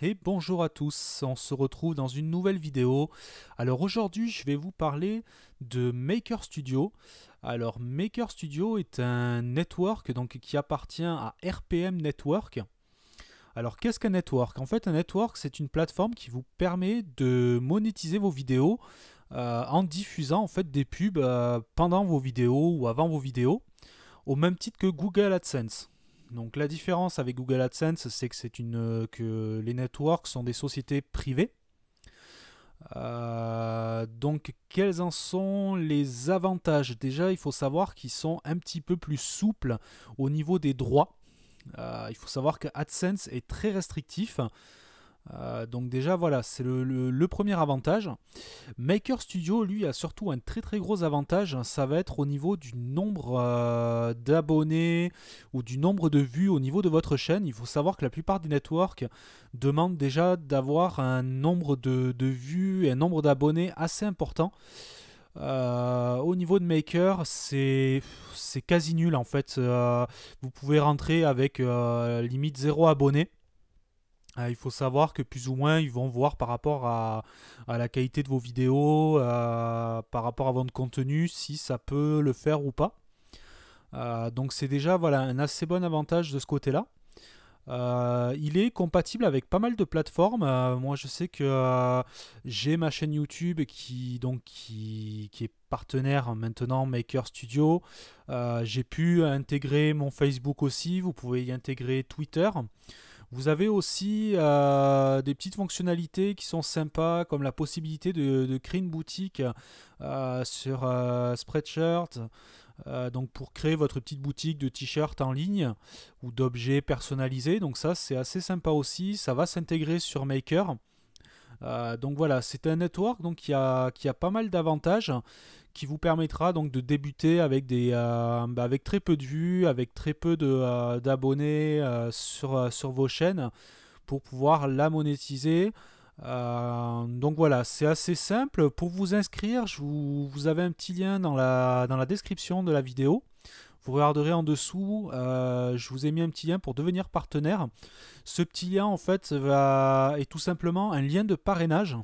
et bonjour à tous, on se retrouve dans une nouvelle vidéo. Alors aujourd'hui je vais vous parler de Maker Studio. Alors Maker Studio est un network qui appartient à RPM Network. Alors qu'est-ce qu'un network? En fait un network c'est une plateforme qui vous permet de monétiser vos vidéos en diffusant en fait des pubs pendant vos vidéos ou avant vos vidéos, au même titre que Google AdSense. Donc la différence avec Google AdSense, c'est que que les networks sont des sociétés privées. Donc quels en sont les avantages? Déjà, il faut savoir qu'ils sont un petit peu plus souples au niveau des droits. Il faut savoir que AdSense est très restrictif. Donc déjà voilà, c'est le premier avantage. Maker Studio, lui, a surtout un très gros avantage, ça va être au niveau du nombre d'abonnés ou du nombre de vues au niveau de votre chaîne. Il faut savoir que la plupart des networks demandent déjà d'avoir un nombre de vues et un nombre d'abonnés assez important. Au niveau de Maker, c'est quasi nul en fait. Vous pouvez rentrer avec limite 0 abonnés. Il faut savoir que plus ou moins ils vont voir par rapport à la qualité de vos vidéos, par rapport à votre contenu, si ça peut le faire ou pas. Donc c'est déjà voilà, un assez bon avantage de ce côté-là. Il est compatible avec pas mal de plateformes. Moi je sais que j'ai ma chaîne YouTube qui est partenaire maintenant Maker Studio. J'ai pu intégrer mon Facebook aussi, vous pouvez y intégrer Twitter. Vous avez aussi des petites fonctionnalités qui sont sympas, comme la possibilité de créer une boutique sur Spreadshirt, donc pour créer votre petite boutique de t-shirts en ligne ou d'objets personnalisés. Donc ça, c'est assez sympa aussi. Ça va s'intégrer sur Maker. Donc voilà, c'est un network qui a pas mal d'avantages, qui vous permettra donc de débuter avec avec très peu de vues, avec très peu d'abonnés sur vos chaînes pour pouvoir la monétiser. Donc voilà, c'est assez simple. Pour vous inscrire, vous avez un petit lien dans la description de la vidéo. Vous regarderez en dessous, je vous ai mis un petit lien pour devenir partenaire. Ce petit lien en fait est tout simplement un lien de parrainage.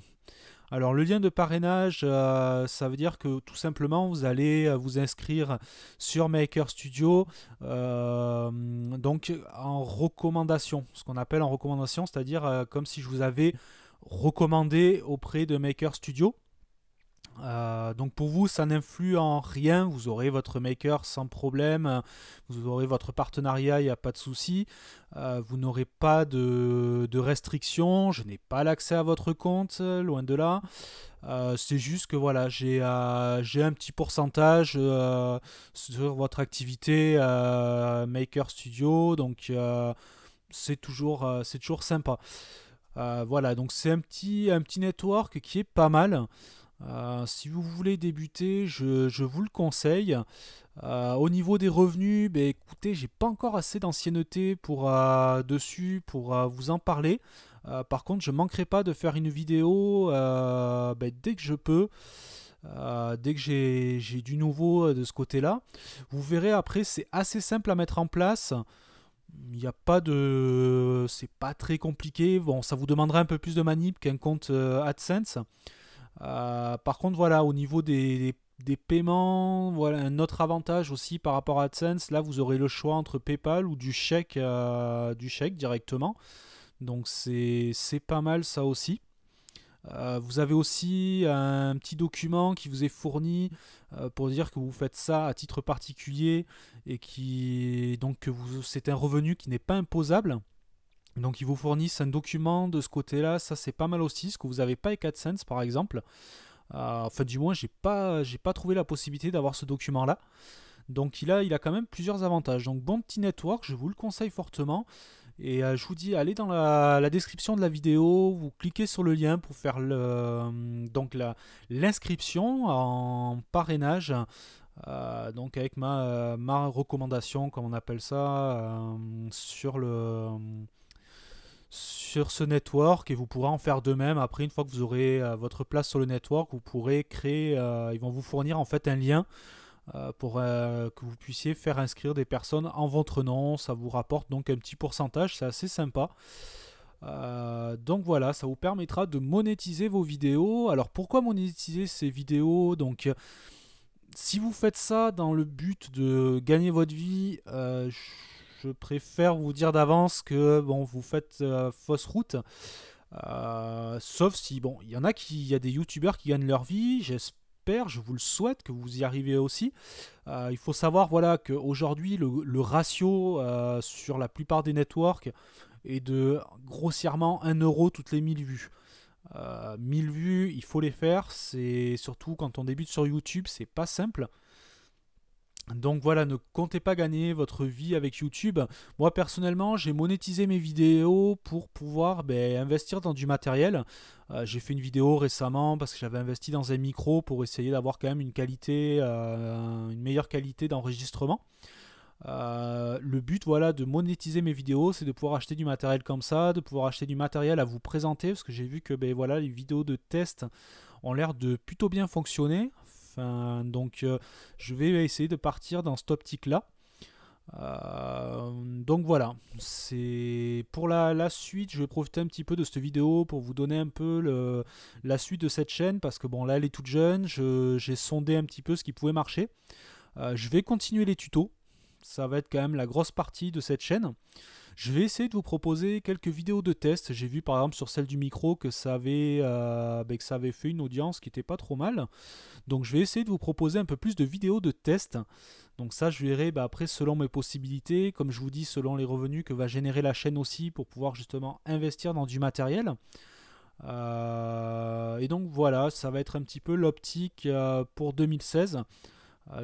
Alors le lien de parrainage, ça veut dire que tout simplement vous allez vous inscrire sur Maker Studio, donc en recommandation, ce qu'on appelle en recommandation, c'est-à-dire comme si je vous avais recommandé auprès de Maker Studio. Donc pour vous, ça n'influe en rien. Vous aurez votre maker sans problème. Vous aurez votre partenariat, il n'y a pas de souci. Vous n'aurez pas de restrictions. Je n'ai pas l'accès à votre compte, loin de là. C'est juste que voilà, j'ai un petit pourcentage sur votre activité Maker Studio. Donc c'est toujours sympa. Voilà, donc c'est un petit network qui est pas mal. Si vous voulez débuter, je vous le conseille. Au niveau des revenus, ben, écoutez, j'ai pas encore assez d'ancienneté dessus pour vous en parler. Par contre, je manquerai pas de faire une vidéo ben, dès que je peux. Dès que j'ai du nouveau de ce côté-là. Vous verrez après, c'est assez simple à mettre en place. Il n'y a pas de. C'est pas très compliqué. Bon, ça vous demandera un peu plus de manip qu'un compte AdSense. Par contre, voilà, au niveau des paiements, voilà un autre avantage aussi par rapport à AdSense. Là, vous aurez le choix entre PayPal ou du chèque directement. Donc, c'est pas mal ça aussi. Vous avez aussi un petit document qui vous est fourni pour dire que vous faites ça à titre particulier et c'est un revenu qui n'est pas imposable. Donc ils vous fournissent un document de ce côté-là, ça c'est pas mal aussi, ce que vous n'avez pas avec AdSense par exemple. Enfin du moins j'ai pas trouvé la possibilité d'avoir ce document-là. Donc il a quand même plusieurs avantages. Donc bon petit network, je vous le conseille fortement. Et je vous dis, allez dans la description de la vidéo, vous cliquez sur le lien pour faire l'inscription en parrainage. Donc avec ma recommandation, comme on appelle ça, sur ce network, et vous pourrez en faire de même après une fois que vous aurez votre place sur le network. Vous pourrez créer, ils vont vous fournir en fait un lien pour que vous puissiez faire inscrire des personnes en votre nom. Ça vous rapporte donc un petit pourcentage, c'est assez sympa. Donc voilà, ça vous permettra de monétiser vos vidéos. Alors pourquoi monétiser ces vidéos? Donc si vous faites ça dans le but de gagner votre vie, je préfère vous dire d'avance que bon, vous faites fausse route. Sauf si, bon, il y a des youtubeurs qui gagnent leur vie, j'espère, je vous le souhaite que vous y arrivez aussi. Il faut savoir voilà, qu'aujourd'hui, le ratio sur la plupart des networks est de grossièrement 1 € toutes les 1000 vues. 1000 vues, il faut les faire, c'est surtout quand on débute sur YouTube, c'est pas simple. Donc voilà, ne comptez pas gagner votre vie avec YouTube. Moi personnellement, j'ai monétisé mes vidéos pour pouvoir investir dans du matériel. J'ai fait une vidéo récemment parce que j'avais investi dans un micro pour essayer d'avoir quand même une meilleure qualité d'enregistrement. Le but voilà, de monétiser mes vidéos, c'est de pouvoir acheter du matériel comme ça, de pouvoir acheter du matériel à vous présenter, parce que j'ai vu que voilà, les vidéos de test ont l'air de plutôt bien fonctionner. Donc je vais essayer de partir dans cette optique là. Donc voilà, c'est pour la suite. Je vais profiter un petit peu de cette vidéo pour vous donner un peu la suite de cette chaîne, parce que bon là elle est toute jeune, j'ai sondé un petit peu ce qui pouvait marcher. Je vais continuer les tutos, ça va être quand même la grosse partie de cette chaîne. Je vais essayer de vous proposer quelques vidéos de test. J'ai vu par exemple sur celle du micro que ça avait fait une audience qui était pas trop mal. Donc je vais essayer de vous proposer un peu plus de vidéos de test. Donc ça je verrai après selon mes possibilités, comme je vous dis, selon les revenus que va générer la chaîne aussi, pour pouvoir justement investir dans du matériel. Et donc voilà, ça va être un petit peu l'optique pour 2016.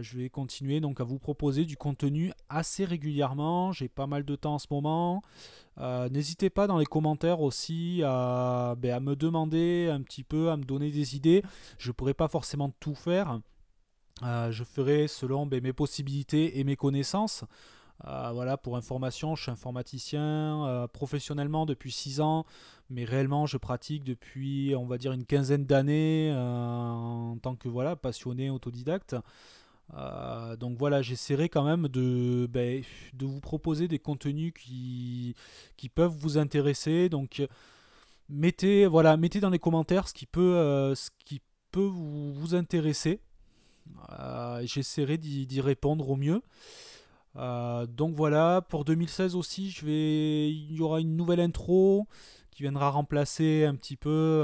Je vais continuer donc à vous proposer du contenu assez régulièrement. J'ai pas mal de temps en ce moment. N'hésitez pas dans les commentaires aussi à me demander un petit peu, à me donner des idées. Je ne pourrai pas forcément tout faire. Je ferai selon mes possibilités et mes connaissances. Voilà, pour information, je suis informaticien professionnellement depuis 6 ans, mais réellement je pratique depuis on va dire une quinzaine d'années en tant que voilà, passionné autodidacte. Donc voilà, j'essaierai quand même de vous proposer des contenus qui peuvent vous intéresser. Donc mettez dans les commentaires ce qui peut vous intéresser. J'essaierai d'y répondre au mieux. Donc voilà, pour 2016 aussi, il y aura une nouvelle intro qui viendra remplacer un petit peu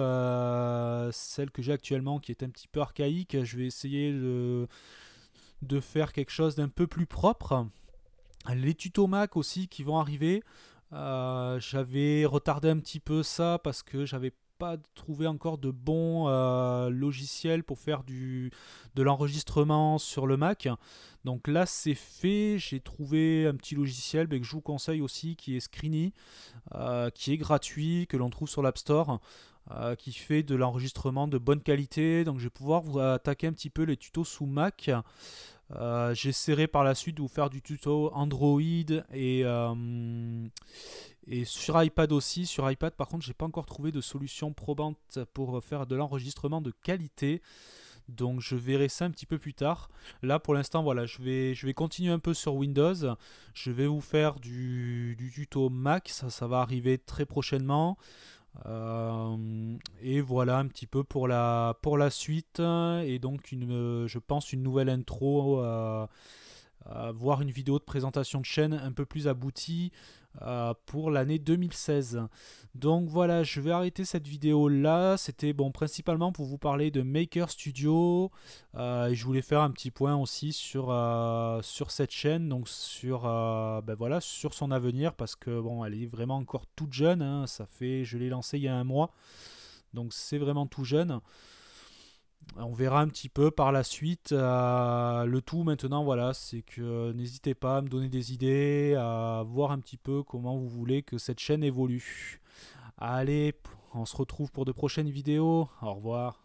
celle que j'ai actuellement, qui est un petit peu archaïque. Je vais essayer de faire quelque chose d'un peu plus propre. Les tutos Mac aussi qui vont arriver. J'avais retardé un petit peu ça parce que j'avais pas trouvé encore de bons logiciels pour faire de l'enregistrement sur le Mac. Donc là c'est fait, j'ai trouvé un petit logiciel que je vous conseille aussi, qui est Screeny, qui est gratuit, que l'on trouve sur l'App Store, qui fait de l'enregistrement de bonne qualité. Donc je vais pouvoir vous attaquer un petit peu les tutos sous Mac. J'essaierai par la suite de vous faire du tuto Android et sur iPad aussi. Sur iPad par contre j'ai pas encore trouvé de solution probante pour faire de l'enregistrement de qualité. Donc je verrai ça un petit peu plus tard. Là pour l'instant voilà, je vais continuer un peu sur Windows. Je vais vous faire du tuto Mac, ça va arriver très prochainement. Et voilà un petit peu pour la suite. Et donc je pense une nouvelle intro, voire une vidéo de présentation de chaîne un peu plus aboutie pour l'année 2016. Donc voilà, je vais arrêter cette vidéo là. C'était principalement pour vous parler de Maker Studio, et je voulais faire un petit point aussi sur cette chaîne, donc sur voilà, sur son avenir, parce que elle est vraiment encore toute jeune, hein. Je l'ai lancée il y a 1 mois, donc c'est vraiment tout jeune. On verra un petit peu par la suite. Le tout maintenant, voilà, c'est que n'hésitez pas à me donner des idées, à voir un petit peu comment vous voulez que cette chaîne évolue. Allez, on se retrouve pour de prochaines vidéos. Au revoir.